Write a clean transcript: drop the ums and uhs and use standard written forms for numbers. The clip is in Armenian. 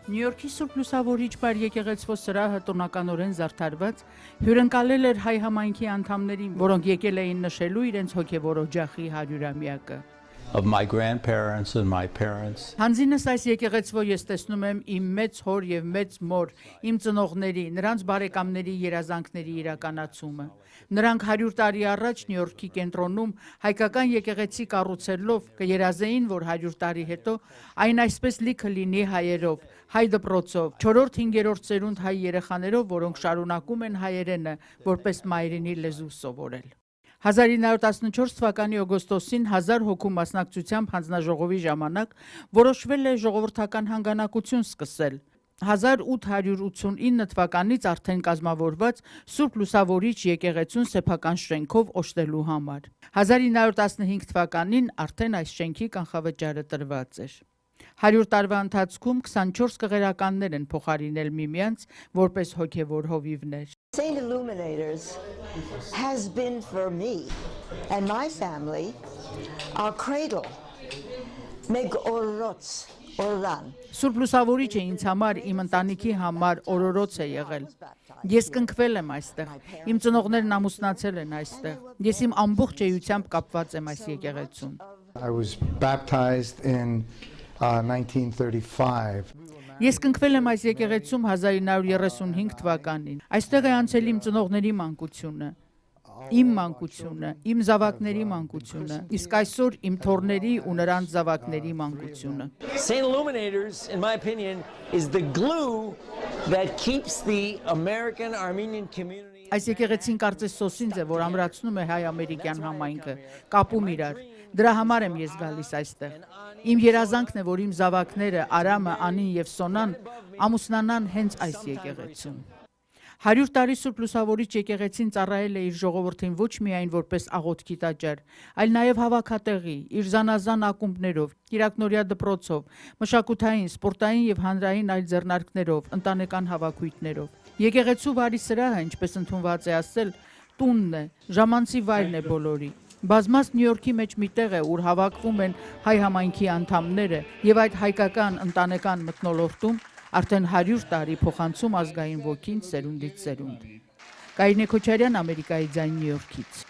Նյու Յորքի Սուրբ Լուսավորիչ Պար եկեղեցվո սրահը տոնականորեն զարդարված հյուրընկալել էր հայ համայնքի անդամներին, որոնք եկել էին նշելու իրենց հոգևոր օջախի 100-ամյակը։ Of my grandparents and my parents. Հանձինս այս եկեղեցվո ես տեսնում եմ իմ մեծ հոր եւ մեծ մոր, իմ ծնողների, նրանց բարեկամների երազանքների իրականացումը։ Նրանք 100 տարի առաջ Նյու Յորքի կենտրոնում հայկական եկեղեցի կառուցելով կերազեին, որ 100 տարի հետո այն այսպես լիքը լինի հայերով, հայ դպրոցով, 4-5-րդ ծերունդ հայ երեխաներով, որոնք շարունակում են հայերենը որպես մայրենի լեզու սովորել։ 1914 թվականի օգոստոսին 1000 հոգու մասնակցությամբ հանձնաժողովի ժամանակ որոշվել է ժողովրդական հանգանակություն սկսել։ 1889 թվականից արդեն կազմավորված Սուրբ Լուսավորիչ եկեղեցուն սեփական շենքով օժտելու համար։ 1915 թվականին արդեն այս շենքի կանխավճարը տրված էր։ 100 տարվա ընթացքում 24 կղերականներ են փոխարինել միմյանց որպես հոգևոր հովիվներ։ Saint Illuminators has been for me and my family our cradle. Meg ororots oran. Սուրբ Լուսավորիչը ինձ համար, իմ ընտանիքի համար օրորոց է եղել։ Ես կնքվել եմ այստեղ, իմ ծնողներն ամուսնացել են այստեղ։ Ես իմ ամբողջ էությամբ կապված եմ այս եկեղեցուն։ I was baptized in 1935. Ես կնքվել եմ այս եկեղեցում 1935 թվականին։ Այստեղ է անցել իմ ծնողների մանկությունը, իմ մանկությունը, իմ զավակների մանկությունը, իսկ այսօր իմ թոռների ու նրանց զավակների մանկությունը։ Saint Illuminators, in my opinion, is the glue that keeps the American Armenian community. Այս եկեղեցին կարծես սոսինձ է, որ ամրացնում է հայ-ամերիկյան համայնքը, կապում իրար։ Դրա համար եմ ես գալիս այստեղ։ Իմ երազանքն է, որ իմ զավակները Արամը, Անին եւ Սոնան ամուսնանան հենց այս եկեղեցում։ 100 տարի Սուրբ Լուսավորիչ եկեղեցին ծառայել է իր ժողովրդին ոչ միայն որպես աղոթքի տաճար, այլ նաև հավաքատեղի, իր զանազան ակումբներով, կիրակնորյա դպրոցով, մշակութային, սպորտային եւ հանրային այլ ձեռնարկներով, ընտանեկան հավաքույթներով։ Եկեղեցու վարի սրահը, ինչպես ընդունված է ասել, տունն է, ժամանցի վայրն է բոլորի։ Բազմաց Նյու Յորքի մեջ մի տեղ է, ուր հավաքվում են հայ համայնքի անդամները եւ այդ հայկական ընտանեկան մթնոլորտում արդեն 100 տարի փոխանցում ազգային ոգին սերունդից սերունդ։ Կարինե Քոչարյան, Ամերիկայի ձայն, Նյու Յորքից։